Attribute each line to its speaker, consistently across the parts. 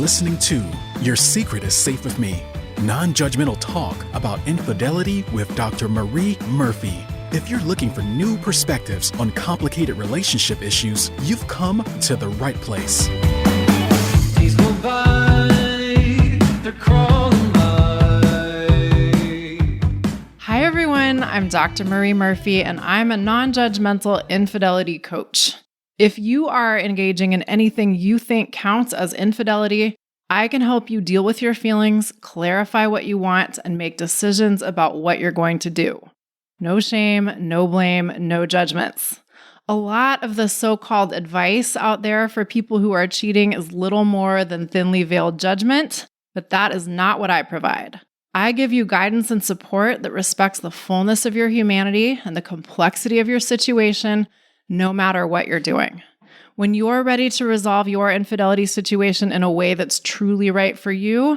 Speaker 1: listening to Your Secret is Safe with Me, non-judgmental talk about infidelity with Dr. Marie Murphy. If you're looking for new perspectives on complicated relationship issues, you've come to the right place.
Speaker 2: Days go by, they're crawling by.
Speaker 3: Hi everyone, I'm Dr. Marie Murphy and I'm a non-judgmental infidelity coach. If you are engaging in anything you think counts as infidelity, I can help you deal with your feelings, clarify what you want, and make decisions about what you're going to do. No shame, no blame, no judgments. A lot of the so-called advice out there for people who are cheating is little more than thinly veiled judgment, but that is not what I provide. I give you guidance and support that respects the fullness of your humanity and the complexity of your situation, no matter what you're doing. When you're ready to resolve your infidelity situation in a way that's truly right for you,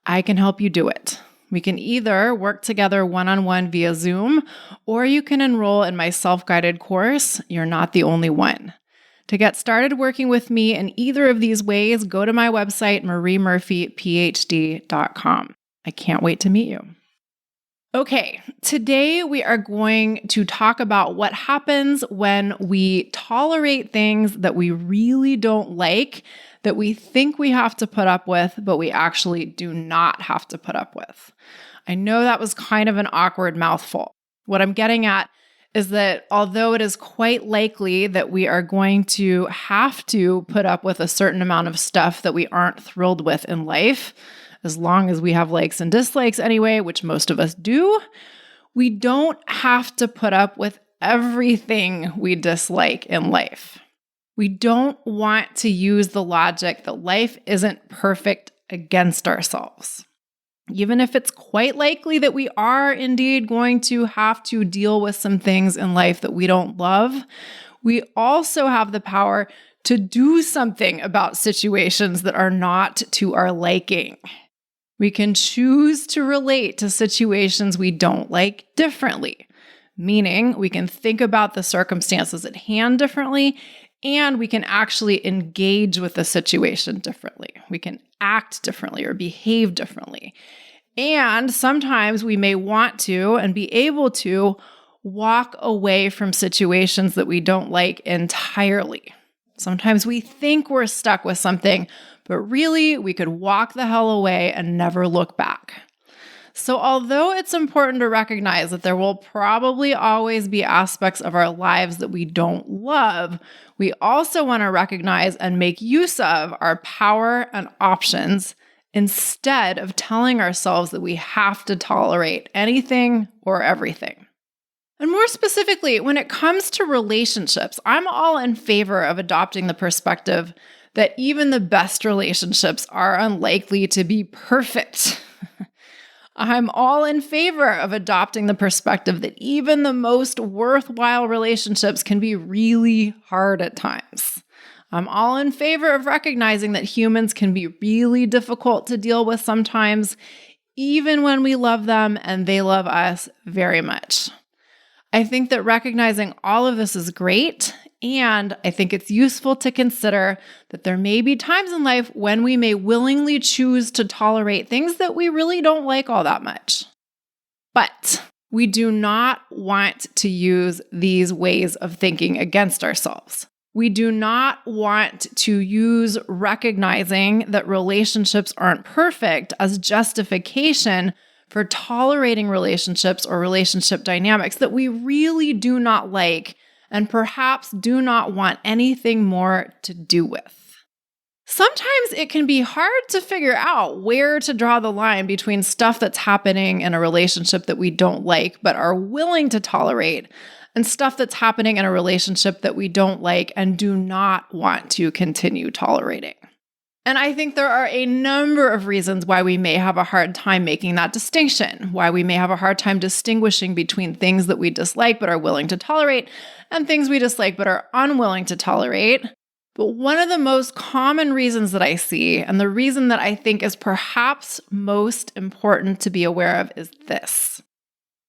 Speaker 3: I can help you do it. We can either work together one-on-one via Zoom, or you can enroll in my self-guided course, You're Not the Only One. To get started working with me in either of these ways, go to my website, mariemurphyphd.com. I can't wait to meet you. Okay, today we are going to talk about what happens when we tolerate things that we really don't like, that we think we have to put up with, but we actually do not have to put up with. I know that was kind of an awkward mouthful. What I'm getting at is that although it is quite likely that we are going to have to put up with a certain amount of stuff that we aren't thrilled with in life, as long as we have likes and dislikes anyway, which most of us do, we don't have to put up with everything we dislike in life. We don't want to use the logic that life isn't perfect against ourselves. Even if it's quite likely that we are indeed going to have to deal with some things in life that we don't love, we also have the power to do something about situations that are not to our liking. We can choose to relate to situations we don't like differently, meaning we can think about the circumstances at hand differently, and we can actually engage with the situation differently. We can act differently or behave differently. And sometimes we may want to and be able to walk away from situations that we don't like entirely. Sometimes we think we're stuck with something, but really we could walk the hell away and never look back. So although it's important to recognize that there will probably always be aspects of our lives that we don't love, we also want to recognize and make use of our power and options instead of telling ourselves that we have to tolerate anything or everything. And more specifically, when it comes to relationships, I'm all in favor of adopting the perspective that even the best relationships are unlikely to be perfect. I'm all in favor of adopting the perspective that even the most worthwhile relationships can be really hard at times. I'm all in favor of recognizing that humans can be really difficult to deal with sometimes, even when we love them and they love us very much. I think that recognizing all of this is great, and I think it's useful to consider that there may be times in life when we may willingly choose to tolerate things that we really don't like all that much. But we do not want to use these ways of thinking against ourselves. We do not want to use recognizing that relationships aren't perfect as justification for tolerating relationships or relationship dynamics that we really do not like and perhaps do not want anything more to do with. Sometimes it can be hard to figure out where to draw the line between stuff that's happening in a relationship that we don't like but are willing to tolerate and stuff that's happening in a relationship that we don't like and do not want to continue tolerating. And I think there are a number of reasons why we may have a hard time making that distinction, why we may have a hard time distinguishing between things that we dislike but are willing to tolerate and things we dislike but are unwilling to tolerate. But one of the most common reasons that I see, and the reason that I think is perhaps most important to be aware of, is this.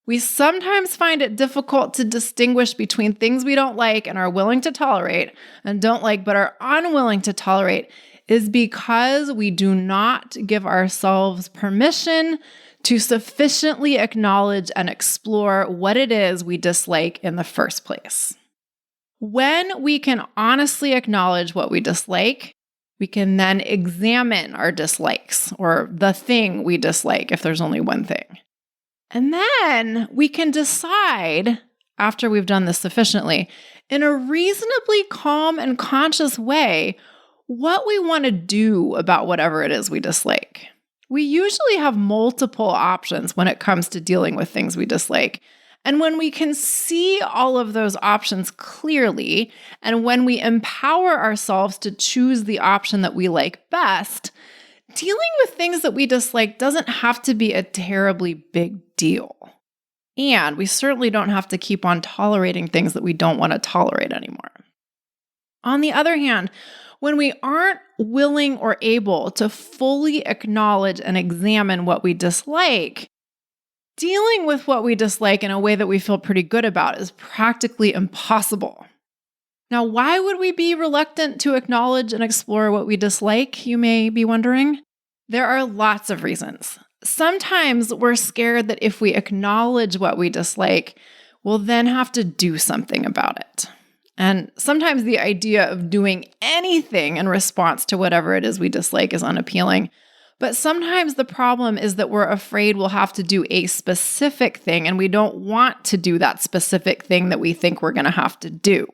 Speaker 3: We sometimes find it difficult to distinguish between things we don't like and are willing to tolerate and don't like but are unwilling to tolerate is because we do not give ourselves permission to sufficiently acknowledge and explore what it is we dislike in the first place. When we can honestly acknowledge what we dislike, we can then examine our dislikes or the thing we dislike if there's only one thing. And then we can decide, after we've done this sufficiently, in a reasonably calm and conscious way, what we want to do about whatever it is we dislike. We usually have multiple options when it comes to dealing with things we dislike. And when we can see all of those options clearly, and when we empower ourselves to choose the option that we like best, dealing with things that we dislike doesn't have to be a terribly big deal. And we certainly don't have to keep on tolerating things that we don't want to tolerate anymore. On the other hand, when we aren't willing or able to fully acknowledge and examine what we dislike, dealing with what we dislike in a way that we feel pretty good about is practically impossible. Now, why would we be reluctant to acknowledge and explore what we dislike, you may be wondering? There are lots of reasons. Sometimes we're scared that if we acknowledge what we dislike, we'll then have to do something about it. And sometimes the idea of doing anything in response to whatever it is we dislike is unappealing. But sometimes the problem is that we're afraid we'll have to do a specific thing, and we don't want to do that specific thing that we think we're going to have to do.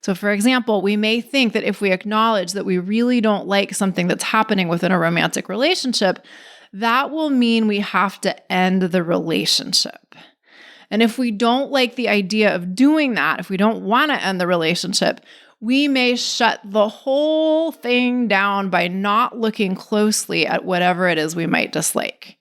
Speaker 3: So for example, we may think that if we acknowledge that we really don't like something that's happening within a romantic relationship, that will mean we have to end the relationship. And if we don't like the idea of doing that, if we don't want to end the relationship, we may shut the whole thing down by not looking closely at whatever it is we might dislike.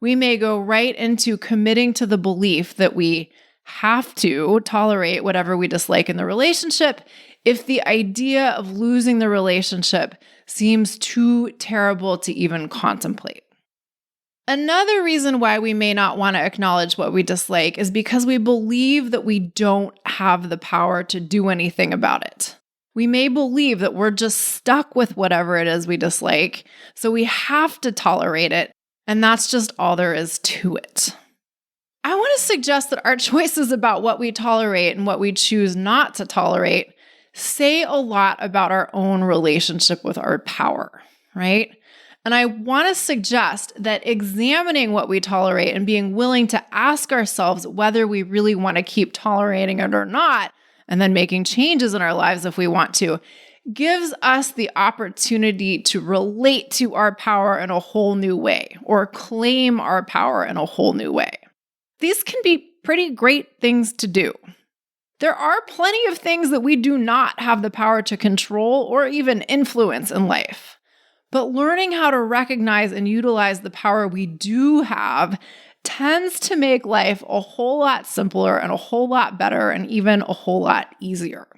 Speaker 3: We may go right into committing to the belief that we have to tolerate whatever we dislike in the relationship if the idea of losing the relationship seems too terrible to even contemplate. Another reason why we may not want to acknowledge what we dislike is because we believe that we don't have the power to do anything about it. We may believe that we're just stuck with whatever it is we dislike, so we have to tolerate it, and that's just all there is to it. I want to suggest that our choices about what we tolerate and what we choose not to tolerate say a lot about our own relationship with our power, right? And I want to suggest that examining what we tolerate and being willing to ask ourselves whether we really want to keep tolerating it or not, and then making changes in our lives if we want to, gives us the opportunity to relate to our power in a whole new way, or claim our power in a whole new way. These can be pretty great things to do. There are plenty of things that we do not have the power to control or even influence in life. But learning how to recognize and utilize the power we do have tends to make life a whole lot simpler and a whole lot better and even a whole lot easier.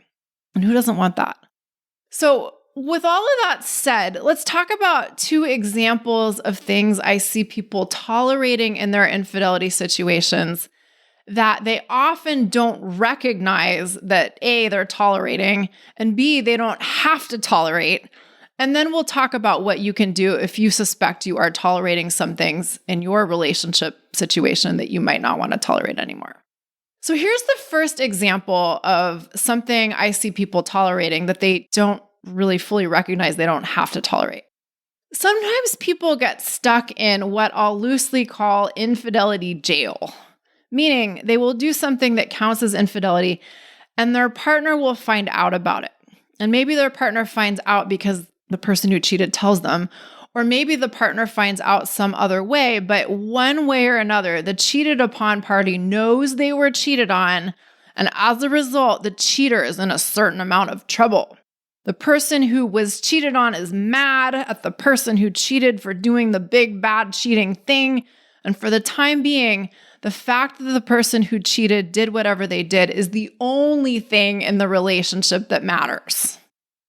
Speaker 3: And who doesn't want that? So, with all of that said, let's talk about two examples of things I see people tolerating in their infidelity situations that they often don't recognize that A, they're tolerating, and B, they don't have to tolerate. And then we'll talk about what you can do if you suspect you are tolerating some things in your relationship situation that you might not want to tolerate anymore. So here's the first example of something I see people tolerating that they don't really fully recognize they don't have to tolerate. Sometimes people get stuck in what I'll loosely call infidelity jail, meaning they will do something that counts as infidelity and their partner will find out about it. And maybe their partner finds out because the person who cheated tells them, or maybe the partner finds out some other way, but one way or another, the cheated upon party knows they were cheated on, and as a result, the cheater is in a certain amount of trouble. The person who was cheated on is mad at the person who cheated for doing the big bad cheating thing, and for the time being, the fact that the person who cheated did whatever they did is the only thing in the relationship that matters.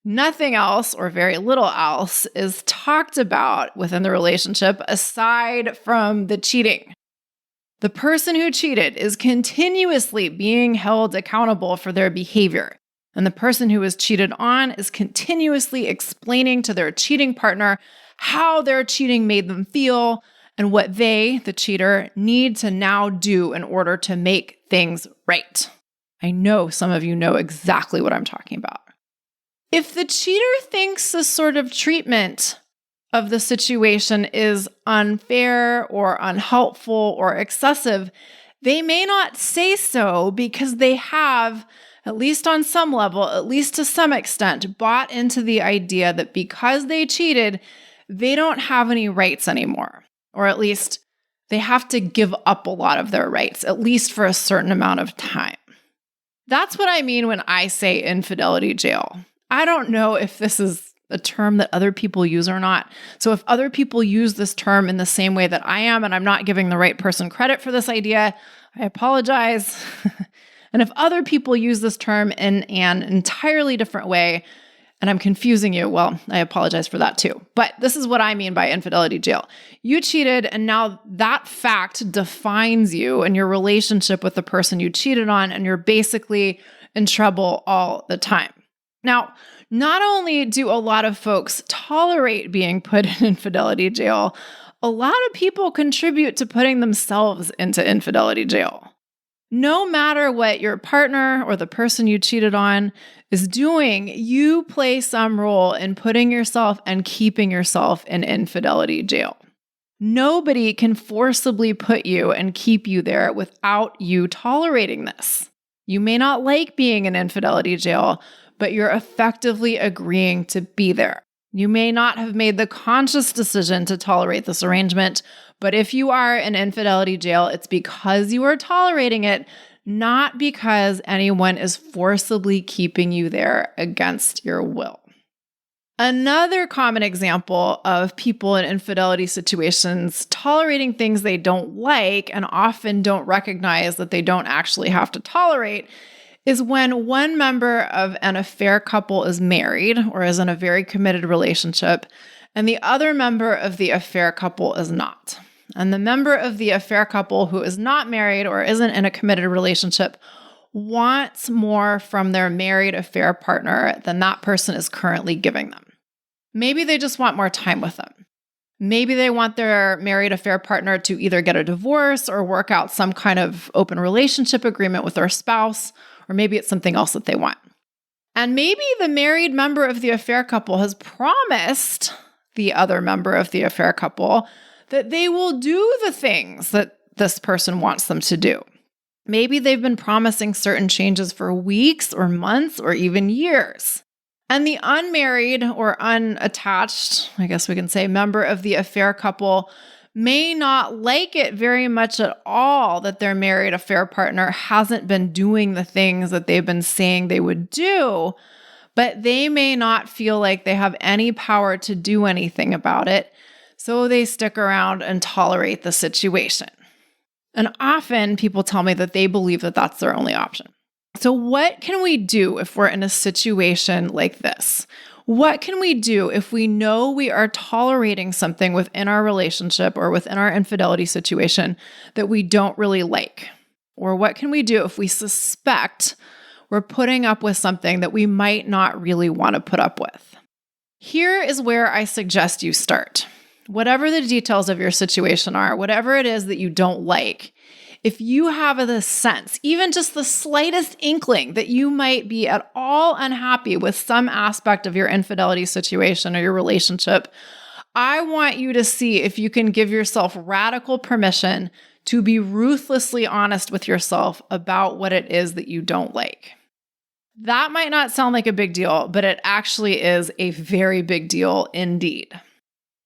Speaker 3: Nothing else, or very little else, is talked about within the relationship aside from the cheating. The person who cheated is continuously being held accountable for their behavior. And the person who is cheated on is continuously explaining to their cheating partner how their cheating made them feel and what they, the cheater, need to now do in order to make things right. I know some of you know exactly what I'm talking about. If the cheater thinks this sort of treatment of the situation is unfair or unhelpful or excessive, they may not say so because they have, at least on some level, at least to some extent, bought into the idea that because they cheated, they don't have any rights anymore. Or at least they have to give up a lot of their rights, at least for a certain amount of time. That's what I mean when I say infidelity jail. I don't know if this is a term that other people use or not. So if other people use this term in the same way that I am, and I'm not giving the right person credit for this idea, I apologize. And if other people use this term in an entirely different way, and I'm confusing you, well, I apologize for that too. But this is what I mean by infidelity jail. You cheated, and now that fact defines you and your relationship with the person you cheated on, and you're basically in trouble all the time. Now, not only do a lot of folks tolerate being put in infidelity jail, a lot of people contribute to putting themselves into infidelity jail. No matter what your partner or the person you cheated on is doing, you play some role in putting yourself and keeping yourself in infidelity jail. Nobody can forcibly put you and keep you there without you tolerating this. You may not like being in infidelity jail, but you're effectively agreeing to be there. You may not have made the conscious decision to tolerate this arrangement, but if you are in infidelity jail, it's because you are tolerating it, not because anyone is forcibly keeping you there against your will. Another common example of people in infidelity situations tolerating things they don't like and often don't recognize that they don't actually have to tolerate is when one member of an affair couple is married or is in a very committed relationship, and the other member of the affair couple is not. And the member of the affair couple who is not married or isn't in a committed relationship wants more from their married affair partner than that person is currently giving them. Maybe they just want more time with them. Maybe they want their married affair partner to either get a divorce or work out some kind of open relationship agreement with their spouse, or maybe it's something else that they want. And maybe the married member of the affair couple has promised the other member of the affair couple that they will do the things that this person wants them to do. Maybe they've been promising certain changes for weeks or months or even years. And the unmarried or unattached, I guess we can say, member of the affair couple may not like it very much at all that their married affair partner hasn't been doing the things that they've been saying they would do, but they may not feel like they have any power to do anything about it, so they stick around and tolerate the situation. And often people tell me that they believe that that's their only option. So what can we do if we're in a situation like this? What can we do if we know we are tolerating something within our relationship or within our infidelity situation that we don't really like? Or what can we do if we suspect we're putting up with something that we might not really want to put up with? Here is where I suggest you start. Whatever the details of your situation are, whatever it is that you don't like, if you have the sense, even just the slightest inkling that you might be at all unhappy with some aspect of your infidelity situation or your relationship, I want you to see if you can give yourself radical permission to be ruthlessly honest with yourself about what it is that you don't like. That might not sound like a big deal, but it actually is a very big deal indeed.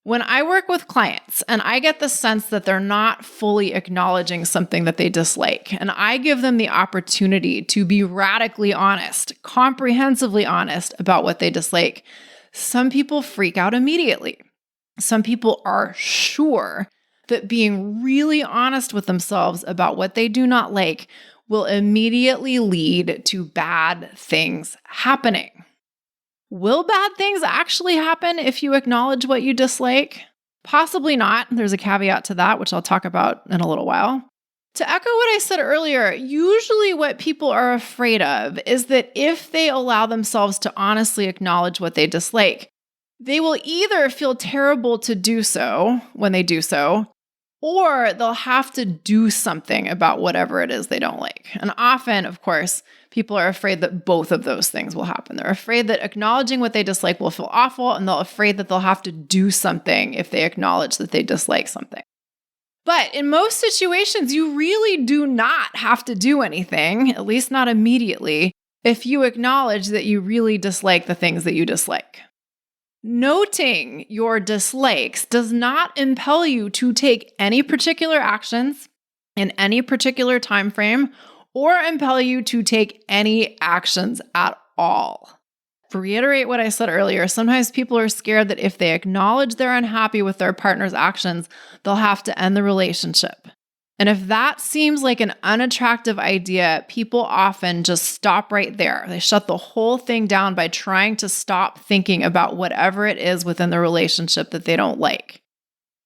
Speaker 3: When I work with clients and I get the sense that they're not fully acknowledging something that they dislike, and I give them the opportunity to be radically honest, comprehensively honest about what they dislike, some people freak out immediately. Some people are sure that being really honest with themselves about what they do not like will immediately lead to bad things happening. Will bad things actually happen if you acknowledge what you dislike? Possibly not. There's a caveat to that, which I'll talk about in a little while. To echo what I said earlier, usually what people are afraid of is that if they allow themselves to honestly acknowledge what they dislike, they will either feel terrible to do so when they do so, or they'll have to do something about whatever it is they don't like. And often, of course, people are afraid that both of those things will happen. They're afraid that acknowledging what they dislike will feel awful, and they're afraid that they'll have to do something if they acknowledge that they dislike something. But in most situations, you really do not have to do anything, at least not immediately, if you acknowledge that you really dislike the things that you dislike. Noting your dislikes does not impel you to take any particular actions in any particular time frame or impel you to take any actions at all. To reiterate what I said earlier, sometimes people are scared that if they acknowledge they're unhappy with their partner's actions, they'll have to end the relationship. And if that seems like an unattractive idea, people often just stop right there. They shut the whole thing down by trying to stop thinking about whatever it is within the relationship that they don't like.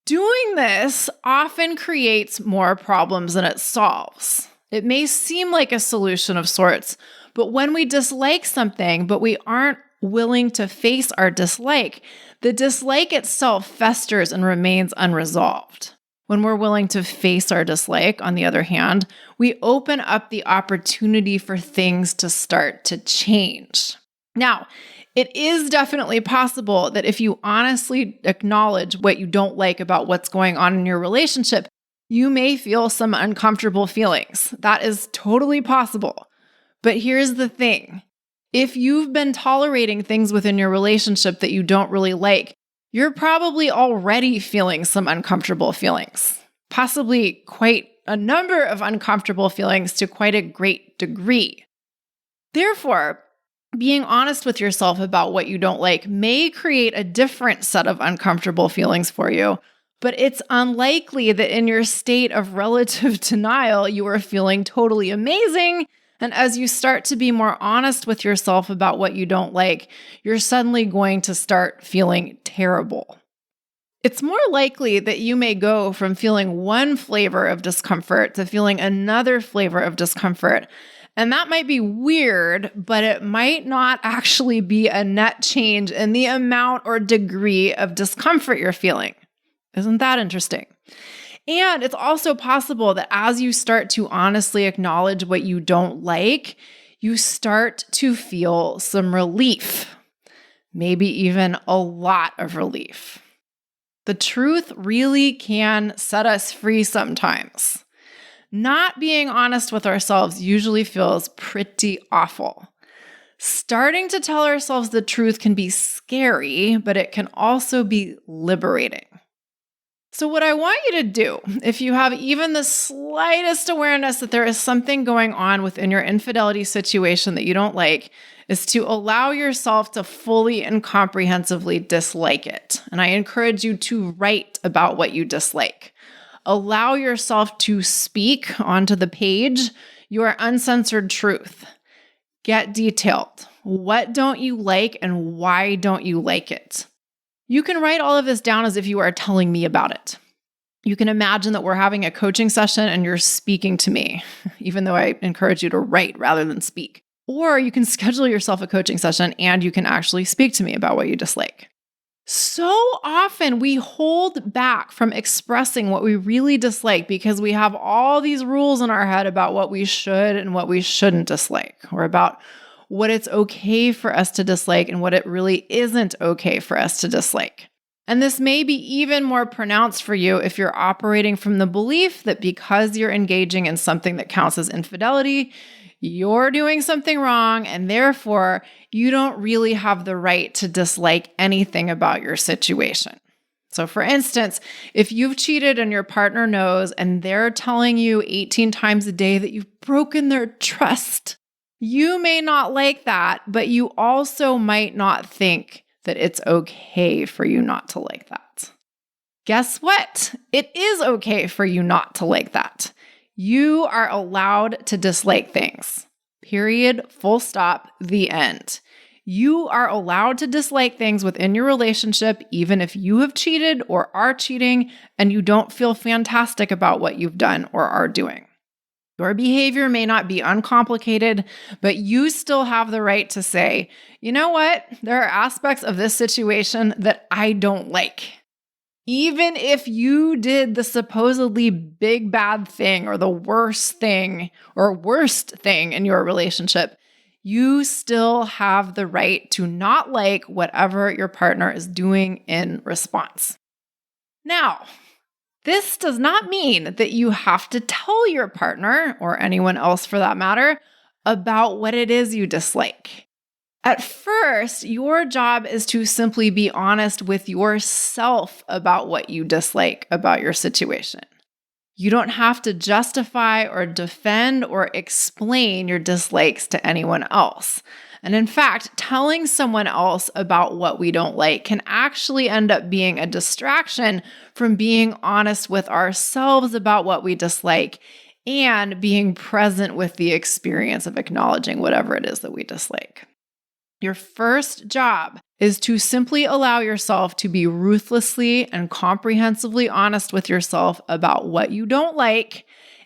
Speaker 3: Doing this often creates more problems than it solves. It may seem like a solution of sorts, but when we dislike something, but we aren't willing to face our dislike, the dislike itself festers and remains unresolved. When we're willing to face our dislike, on the other hand, we open up the opportunity for things to start to change. Now, it is definitely possible that if you honestly acknowledge what you don't like about what's going on in your relationship, you may feel some uncomfortable feelings. That is totally possible. But here's the thing. If you've been tolerating things within your relationship that you don't really like, you're probably already feeling some uncomfortable feelings, possibly quite a number of uncomfortable feelings to quite a great degree. Therefore, being honest with yourself about what you don't like may create a different set of uncomfortable feelings for you, but it's unlikely that in your state of relative denial, you are feeling totally amazing. And as you start to be more honest with yourself about what you don't like, you're suddenly going to start feeling terrible. It's more likely that you may go from feeling one flavor of discomfort to feeling another flavor of discomfort. And that might be weird, but it might not actually be a net change in the amount or degree of discomfort you're feeling. Isn't that interesting? And it's also possible that as you start to honestly acknowledge what you don't like, you start to feel some relief, maybe even a lot of relief. The truth really can set us free sometimes. Not being honest with ourselves usually feels pretty awful. Starting to tell ourselves the truth can be scary, but it can also be liberating. So what I want you to do, if you have even the slightest awareness that there is something going on within your infidelity situation that you don't like, is to allow yourself to fully and comprehensively dislike it. And I encourage you to write about what you dislike. Allow yourself to speak onto the page your uncensored truth. Get detailed. What don't you like and why don't you like it? You can write all of this down as if you are telling me about it. You can imagine that we're having a coaching session and you're speaking to me, even though I encourage you to write rather than speak. Or you can schedule yourself a coaching session and you can actually speak to me about what you dislike. So often we hold back from expressing what we really dislike because we have all these rules in our head about what we should and what we shouldn't dislike, or about what it's okay for us to dislike and what it really isn't okay for us to dislike. And this may be even more pronounced for you if you're operating from the belief that because you're engaging in something that counts as infidelity, you're doing something wrong, and therefore you don't really have the right to dislike anything about your situation. So for instance, if you've cheated and your partner knows and they're telling you 18 times a day that you've broken their trust, you may not like that, but you also might not think that it's okay for you not to like that. Guess what? It is okay for you not to like that. You are allowed to dislike things. Period. Full stop. The end. You are allowed to dislike things within your relationship, even if you have cheated or are cheating and you don't feel fantastic about what you've done or are doing. Your behavior may not be uncomplicated, but you still have the right to say, you know what? There are aspects of this situation that I don't like. Even if you did the supposedly big bad thing or the worst thing or worst thing in your relationship, you still have the right to not like whatever your partner is doing in response. Now, this does not mean that you have to tell your partner, or anyone else for that matter, about what it is you dislike. At first, your job is to simply be honest with yourself about what you dislike about your situation. You don't have to justify or defend or explain your dislikes to anyone else. And in fact, telling someone else about what we don't like can actually end up being a distraction from being honest with ourselves about what we dislike and being present with the experience of acknowledging whatever it is that we dislike. Your first job is to simply allow yourself to be ruthlessly and comprehensively honest with yourself about what you don't like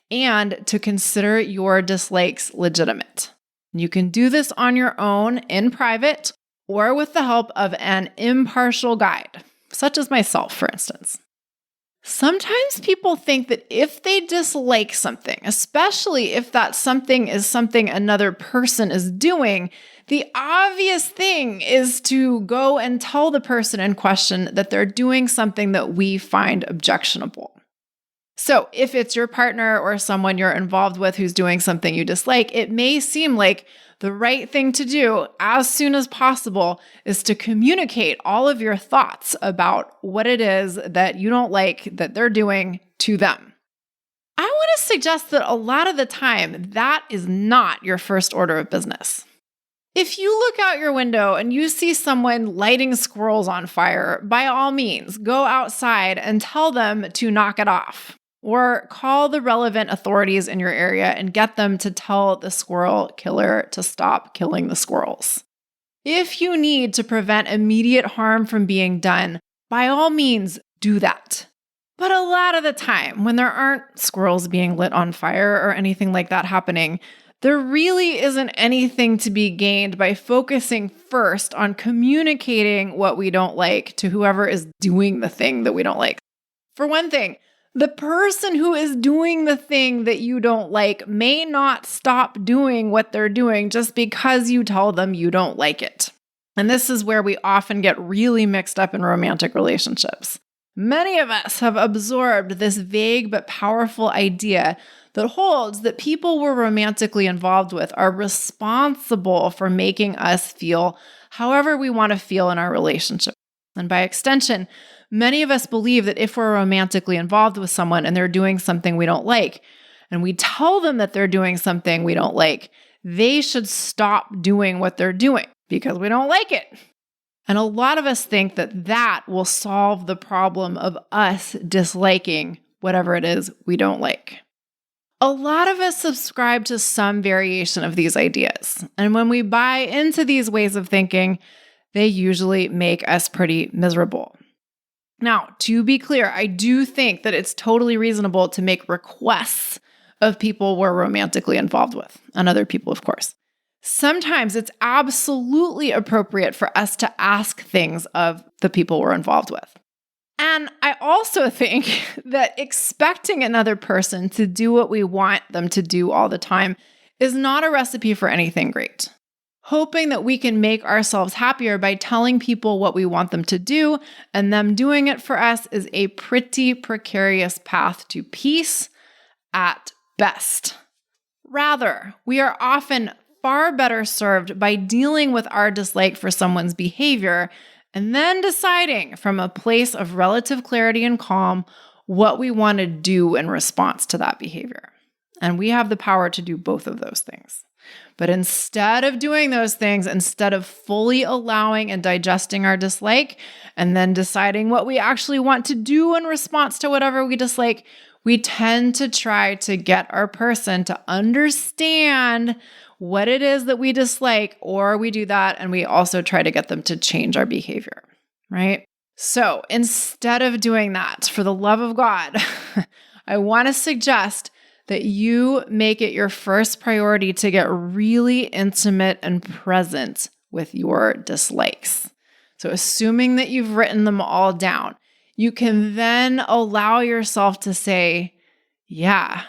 Speaker 3: and to consider your dislikes legitimate. You can do this on your own in private or with the help of an impartial guide, such as myself, for instance. Sometimes people think that if they dislike something, especially if that something is something another person is doing, the obvious thing is to go and tell the person in question that they're doing something that we find objectionable. So if it's your partner or someone you're involved with who's doing something you dislike, it may seem like the right thing to do as soon as possible is to communicate all of your thoughts about what it is that you don't like that they're doing to them. I want to suggest that a lot of the time, that is not your first order of business. If you look out your window and you see someone lighting squirrels on fire, by all means, go outside and tell them to knock it off. Or call the relevant authorities in your area and get them to tell the squirrel killer to stop killing the squirrels. If you need to prevent immediate harm from being done, by all means, do that. But a lot of the time, when there aren't squirrels being lit on fire or anything like that happening, there really isn't anything to be gained by focusing first on communicating what we don't like to whoever is doing the thing that we don't like. For one thing, the person who is doing the thing that you don't like may not stop doing what they're doing just because you tell them you don't like it. And this is where we often get really mixed up in romantic relationships. Many of us have absorbed this vague but powerful idea that holds that people we're romantically involved with are responsible for making us feel however we want to feel in our relationship. And by extension, many of us believe that if we're romantically involved with someone and they're doing something we don't like, and we tell them that they're doing something we don't like, they should stop doing what they're doing because we don't like it. And a lot of us think that that will solve the problem of us disliking whatever it is we don't like. A lot of us subscribe to some variation of these ideas. And when we buy into these ways of thinking, they usually make us pretty miserable. Now, to be clear, I do think that it's totally reasonable to make requests of people we're romantically involved with, and other people, of course. Sometimes it's absolutely appropriate for us to ask things of the people we're involved with. And I also think that expecting another person to do what we want them to do all the time is not a recipe for anything great. Hoping that we can make ourselves happier by telling people what we want them to do and them doing it for us is a pretty precarious path to peace at best. Rather, we are often far better served by dealing with our dislike for someone's behavior and then deciding from a place of relative clarity and calm what we want to do in response to that behavior. And we have the power to do both of those things. But instead of doing those things, instead of fully allowing and digesting our dislike and then deciding what we actually want to do in response to whatever we dislike, we tend to try to get our person to understand what it is that we dislike, or we do that and we also try to get them to change our behavior, right? So instead of doing that, for the love of God, I want to suggest that you make it your first priority to get really intimate and present with your dislikes. So, assuming that you've written them all down, you can then allow yourself to say, yeah,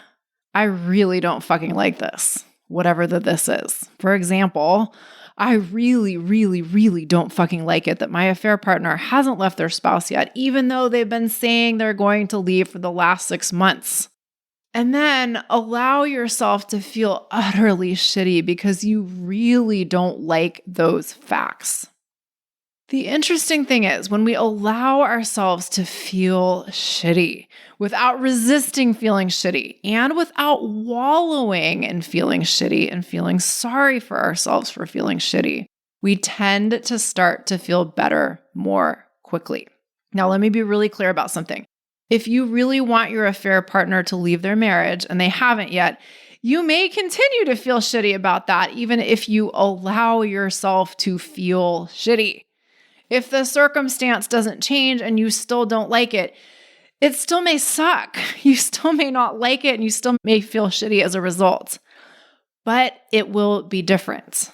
Speaker 3: I really don't fucking like this, whatever this is. For example, I really, really, really don't fucking like it that my affair partner hasn't left their spouse yet, even though they've been saying they're going to leave for the last 6 months. And then allow yourself to feel utterly shitty because you really don't like those facts. The interesting thing is, when we allow ourselves to feel shitty without resisting feeling shitty and without wallowing in feeling shitty and feeling sorry for ourselves for feeling shitty, we tend to start to feel better more quickly. Now, let me be really clear about something. If you really want your affair partner to leave their marriage and they haven't yet, you may continue to feel shitty about that, even if you allow yourself to feel shitty. If the circumstance doesn't change and you still don't like it, it still may suck. You still may not like it and you still may feel shitty as a result, but it will be different.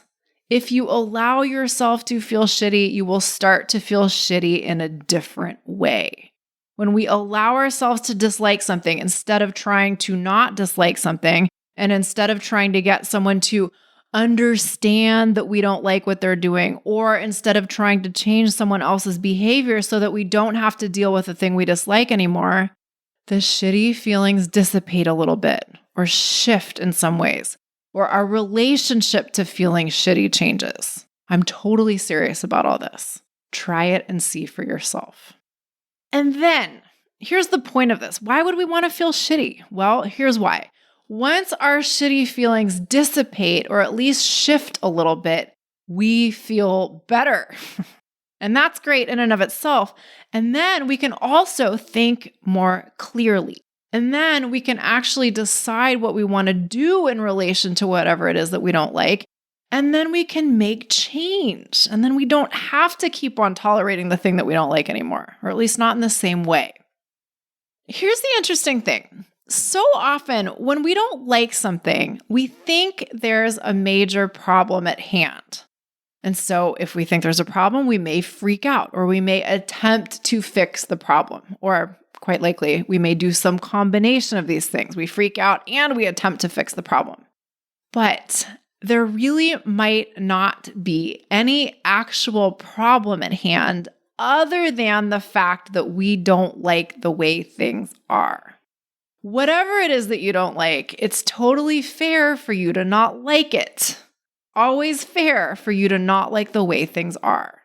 Speaker 3: If you allow yourself to feel shitty, you will start to feel shitty in a different way. When we allow ourselves to dislike something instead of trying to not dislike something, and instead of trying to get someone to understand that we don't like what they're doing, or instead of trying to change someone else's behavior so that we don't have to deal with the thing we dislike anymore, the shitty feelings dissipate a little bit or shift in some ways, or our relationship to feeling shitty changes. I'm totally serious about all this. Try it and see for yourself. And then, here's the point of this. Why would we want to feel shitty? Well, here's why. Once our shitty feelings dissipate or at least shift a little bit, we feel better. And that's great in and of itself. And then we can also think more clearly. And then we can actually decide what we want to do in relation to whatever it is that we don't like. And then we can make change. And then we don't have to keep on tolerating the thing that we don't like anymore, or at least not in the same way. Here's the interesting thing. So often when we don't like something, we think there's a major problem at hand. And so if we think there's a problem, we may freak out, or we may attempt to fix the problem, or quite likely, we may do some combination of these things. We freak out and we attempt to fix the problem. But there really might not be any actual problem at hand other than the fact that we don't like the way things are. Whatever it is that you don't like, it's totally fair for you to not like it. Always fair for you to not like the way things are.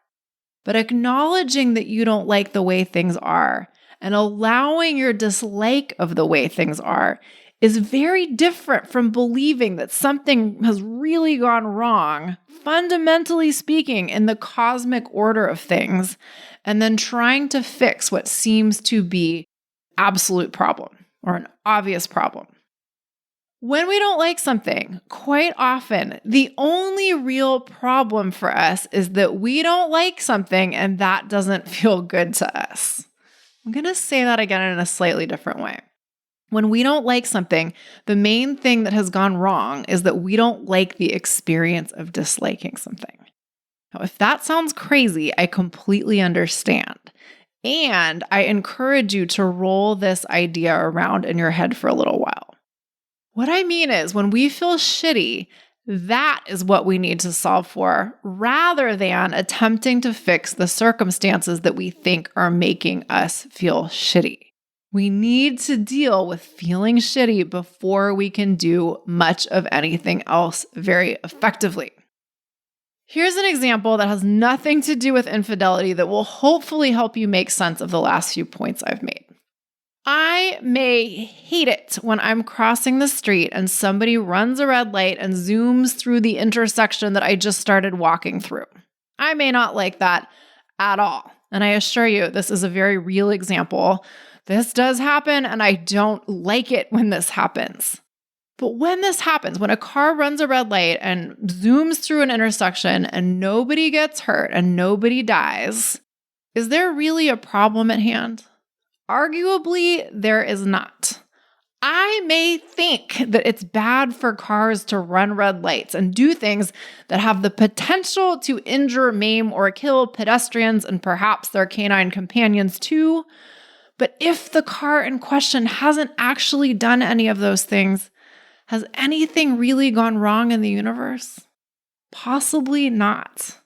Speaker 3: But acknowledging that you don't like the way things are and allowing your dislike of the way things are is very different from believing that something has really gone wrong, fundamentally speaking, in the cosmic order of things, and then trying to fix what seems to be absolute problem or an obvious problem. When we don't like something, quite often, the only real problem for us is that we don't like something and that doesn't feel good to us. I'm going to say that again in a slightly different way. When we don't like something, the main thing that has gone wrong is that we don't like the experience of disliking something. Now, if that sounds crazy, I completely understand. And I encourage you to roll this idea around in your head for a little while. What I mean is, when we feel shitty, that is what we need to solve for, rather than attempting to fix the circumstances that we think are making us feel shitty. We need to deal with feeling shitty before we can do much of anything else very effectively. Here's an example that has nothing to do with infidelity that will hopefully help you make sense of the last few points I've made. I may hate it when I'm crossing the street and somebody runs a red light and zooms through the intersection that I just started walking through. I may not like that at all. And I assure you, this is a very real example. This does happen, and I don't like it when this happens. But when this happens, when a car runs a red light and zooms through an intersection and nobody gets hurt and nobody dies, is there really a problem at hand? Arguably, there is not. I may think that it's bad for cars to run red lights and do things that have the potential to injure, maim, or kill pedestrians and perhaps their canine companions too. But if the car in question hasn't actually done any of those things, has anything really gone wrong in the universe? Possibly not.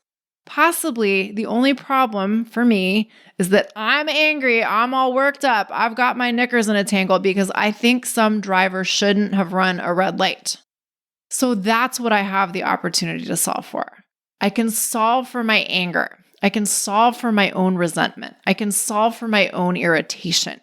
Speaker 3: Possibly the only problem for me is that I'm angry, I'm all worked up, I've got my knickers in a tangle because I think some driver shouldn't have run a red light. So that's what I have the opportunity to solve for. I can solve for my anger. I can solve for my own resentment. I can solve for my own irritation.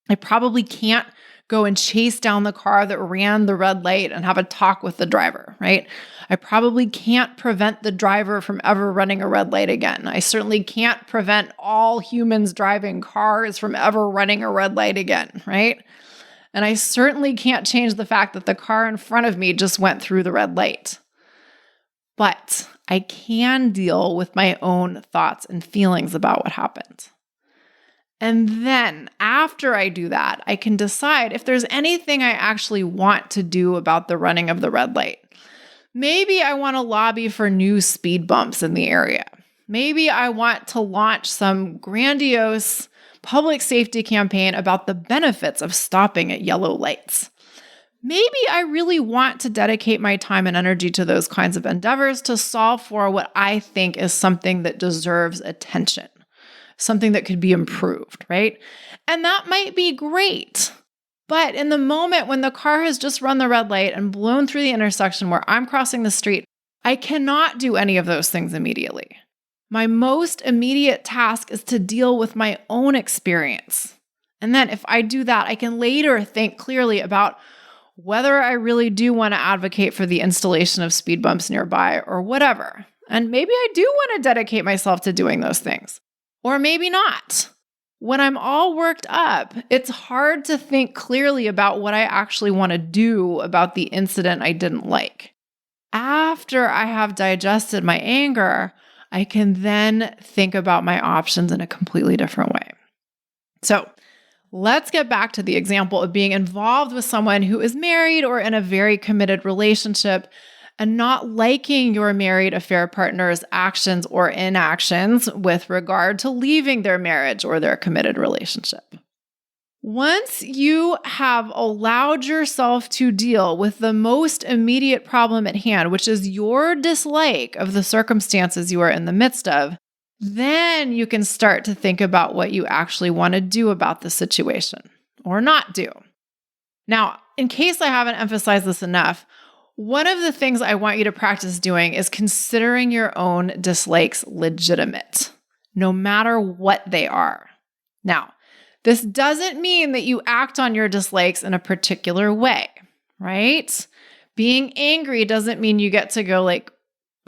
Speaker 3: I probably can't go and chase down the car that ran the red light and have a talk with the driver, right? I probably can't prevent the driver from ever running a red light again. I certainly can't prevent all humans driving cars from ever running a red light again, right? And I certainly can't change the fact that the car in front of me just went through the red light. But I can deal with my own thoughts and feelings about what happened. And then after I do that, I can decide if there's anything I actually want to do about the running of the red light. Maybe I want to lobby for new speed bumps in the area. Maybe I want to launch some grandiose public safety campaign about the benefits of stopping at yellow lights. Maybe I really want to dedicate my time and energy to those kinds of endeavors to solve for what I think is something that deserves attention. Something that could be improved, right? And that might be great. But in the moment when the car has just run the red light and blown through the intersection where I'm crossing the street, I cannot do any of those things immediately. My most immediate task is to deal with my own experience. And then if I do that, I can later think clearly about whether I really do want to advocate for the installation of speed bumps nearby or whatever. And maybe I do want to dedicate myself to doing those things. Or maybe not. When I'm all worked up, it's hard to think clearly about what I actually want to do about the incident I didn't like. After I have digested my anger, I can then think about my options in a completely different way. So let's get back to the example of being involved with someone who is married or in a very committed relationship and not liking your married affair partner's actions or inactions with regard to leaving their marriage or their committed relationship. Once you have allowed yourself to deal with the most immediate problem at hand, which is your dislike of the circumstances you are in the midst of, then you can start to think about what you actually want to do about the situation or not do. Now, in case I haven't emphasized this enough, one of the things I want you to practice doing is considering your own dislikes legitimate, no matter what they are. Now, this doesn't mean that you act on your dislikes in a particular way, right? Being angry doesn't mean you get to go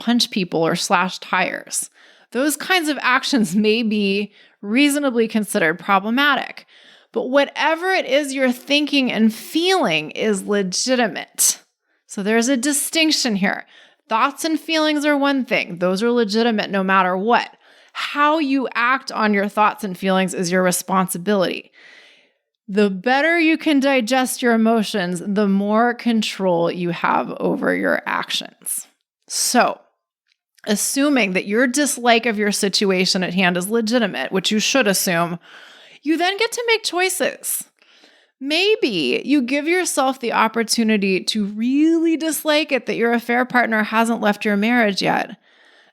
Speaker 3: punch people or slash tires. Those kinds of actions may be reasonably considered problematic, but whatever it is you're thinking and feeling is legitimate. So there's a distinction here. Thoughts and feelings are one thing. Those are legitimate no matter what. How you act on your thoughts and feelings is your responsibility. The better you can digest your emotions, the more control you have over your actions. So, assuming that your dislike of your situation at hand is legitimate, which you should assume, you then get to make choices. Maybe you give yourself the opportunity to really dislike it that your affair partner hasn't left your marriage yet.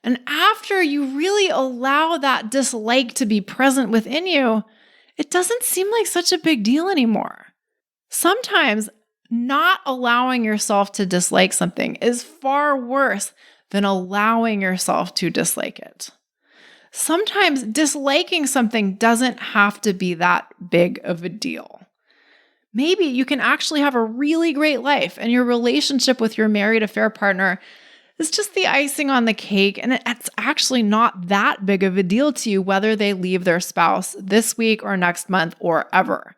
Speaker 3: And after you really allow that dislike to be present within you, it doesn't seem like such a big deal anymore. Sometimes not allowing yourself to dislike something is far worse than allowing yourself to dislike it. Sometimes disliking something doesn't have to be that big of a deal. Maybe you can actually have a really great life and your relationship with your married affair partner is just the icing on the cake, and it's actually not that big of a deal to you whether they leave their spouse this week or next month or ever.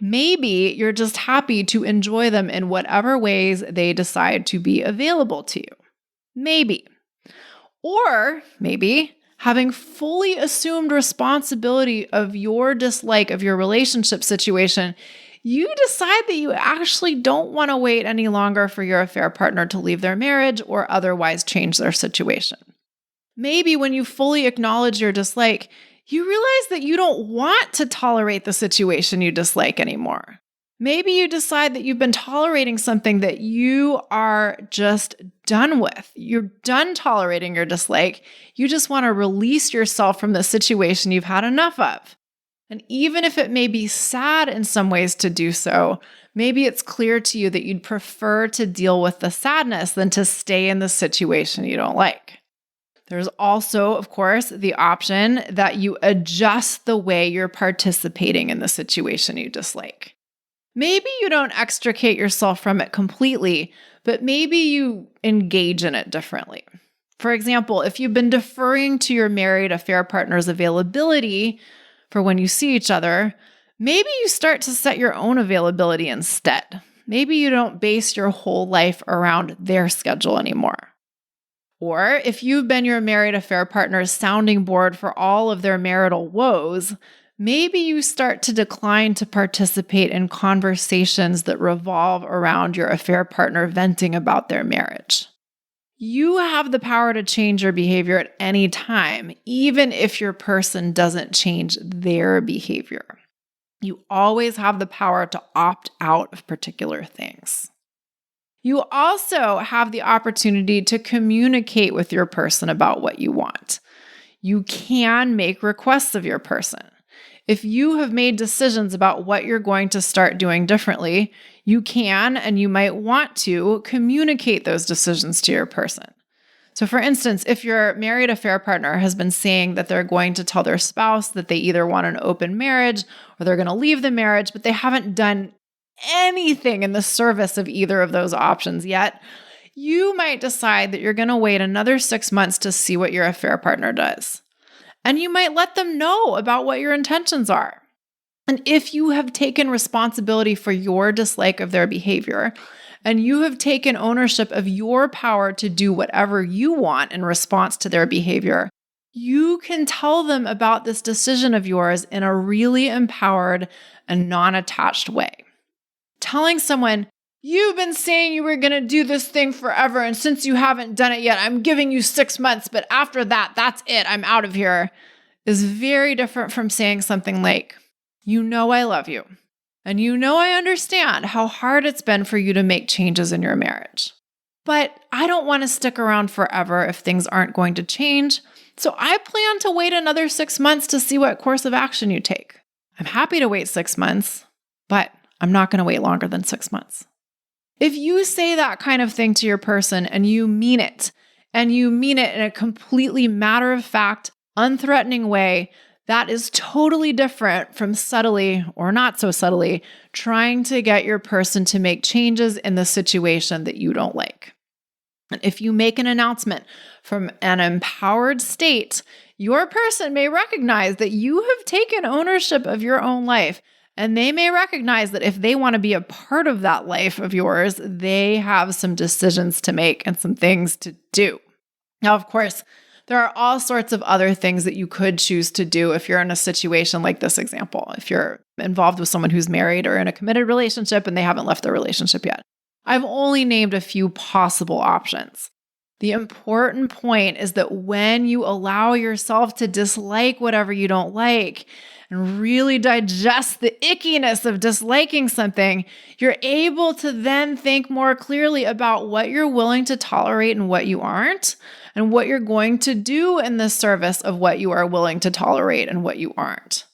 Speaker 3: Maybe you're just happy to enjoy them in whatever ways they decide to be available to you. Maybe. Or maybe having fully assumed responsibility of your dislike of your relationship situation, you decide that you actually don't want to wait any longer for your affair partner to leave their marriage or otherwise change their situation. Maybe when you fully acknowledge your dislike, you realize that you don't want to tolerate the situation you dislike anymore. Maybe you decide that you've been tolerating something that you are just done with. You're done tolerating your dislike. You just want to release yourself from the situation you've had enough of. And even if it may be sad in some ways to do so, maybe it's clear to you that you'd prefer to deal with the sadness than to stay in the situation you don't like. There's also, of course, the option that you adjust the way you're participating in the situation you dislike. Maybe you don't extricate yourself from it completely, but maybe you engage in it differently. For example, if you've been deferring to your married affair partner's availability for when you see each other, maybe you start to set your own availability instead. Maybe you don't base your whole life around their schedule anymore. Or if you've been your married affair partner's sounding board for all of their marital woes, maybe you start to decline to participate in conversations that revolve around your affair partner venting about their marriage. You have the power to change your behavior at any time, even if your person doesn't change their behavior. You always have the power to opt out of particular things. You also have the opportunity to communicate with your person about what you want. You can make requests of your person. If you have made decisions about what you're going to start doing differently, you can and you might want to communicate those decisions to your person. So for instance, if your married affair partner has been saying that they're going to tell their spouse that they either want an open marriage or they're going to leave the marriage, but they haven't done anything in the service of either of those options yet, you might decide that you're going to wait another 6 months to see what your affair partner does. And you might let them know about what your intentions are. And if you have taken responsibility for your dislike of their behavior, and you have taken ownership of your power to do whatever you want in response to their behavior, you can tell them about this decision of yours in a really empowered and non-attached way. Telling someone, you've been saying you were going to do this thing forever, and since you haven't done it yet, I'm giving you 6 months, but after that, that's it, I'm out of here, is very different from saying something like, you know I love you, and you know I understand how hard it's been for you to make changes in your marriage. But I don't want to stick around forever if things aren't going to change, so I plan to wait another 6 months to see what course of action you take. I'm happy to wait 6 months, but I'm not going to wait longer than 6 months. If you say that kind of thing to your person and you mean it in a completely matter-of-fact, unthreatening way, that is totally different from subtly or not so subtly trying to get your person to make changes in the situation that you don't like. And if you make an announcement from an empowered state, your person may recognize that you have taken ownership of your own life. And they may recognize that if they want to be a part of that life of yours, they have some decisions to make and some things to do. Now, of course, there are all sorts of other things that you could choose to do if you're in a situation like this example, if you're involved with someone who's married or in a committed relationship and they haven't left their relationship yet. I've only named a few possible options. The important point is that when you allow yourself to dislike whatever you don't like, and really digest the ickiness of disliking something, you're able to then think more clearly about what you're willing to tolerate and what you aren't, and what you're going to do in the service of what you are willing to tolerate and what you aren't.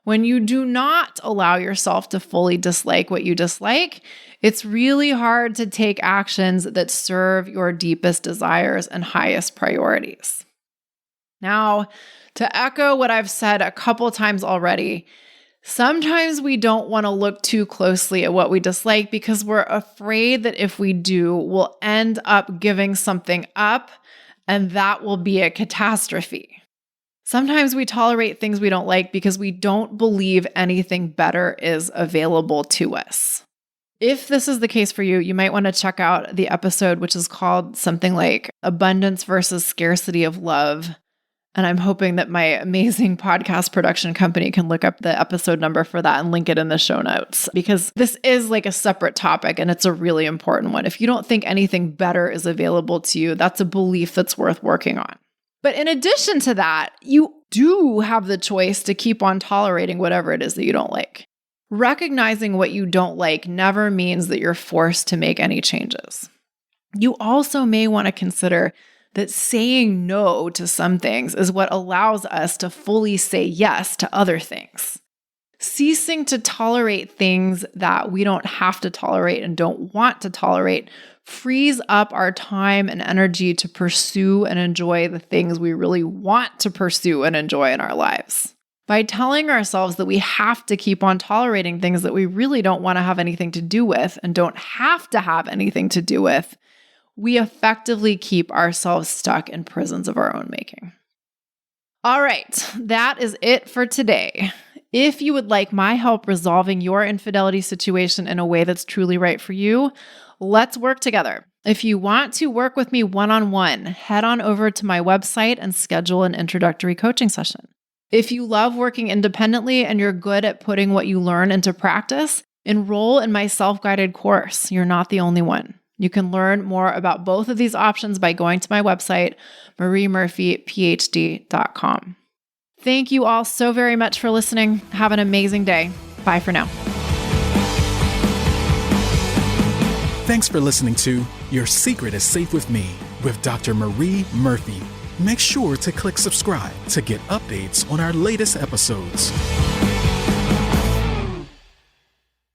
Speaker 3: When you do not allow yourself to fully dislike what you dislike, it's really hard to take actions that serve your deepest desires and highest priorities. Now, to echo what I've said a couple times already, sometimes we don't want to look too closely at what we dislike because we're afraid that if we do, we'll end up giving something up, and that will be a catastrophe. Sometimes we tolerate things we don't like because we don't believe anything better is available to us. If this is the case for you, you might want to check out the episode, which is called something like Abundance versus Scarcity of Love. And I'm hoping that my amazing podcast production company can look up the episode number for that and link it in the show notes, because this is like a separate topic and it's a really important one. If you don't think anything better is available to you, that's a belief that's worth working on. But in addition to that, you do have the choice to keep on tolerating whatever it is that you don't like. Recognizing what you don't like never means that you're forced to make any changes. You also may want to consider that saying no to some things is what allows us to fully say yes to other things. Ceasing to tolerate things that we don't have to tolerate and don't want to tolerate frees up our time and energy to pursue and enjoy the things we really want to pursue and enjoy in our lives. By telling ourselves that we have to keep on tolerating things that we really don't want to have anything to do with and don't have to have anything to do with, we effectively keep ourselves stuck in prisons of our own making. All right, that is it for today. If you would like my help resolving your infidelity situation in a way that's truly right for you, let's work together. If you want to work with me one-on-one, head on over to my website and schedule an introductory coaching session. If you love working independently and you're good at putting what you learn into practice, enroll in my self-guided course. You're not the only one. You can learn more about both of these options by going to my website, mariemurphyphd.com. Thank you all so very much for listening. Have an amazing day. Bye for now.
Speaker 1: Thanks for listening to Your Secret is Safe with Me with Dr. Marie Murphy. Make sure to click subscribe to get updates on our latest episodes.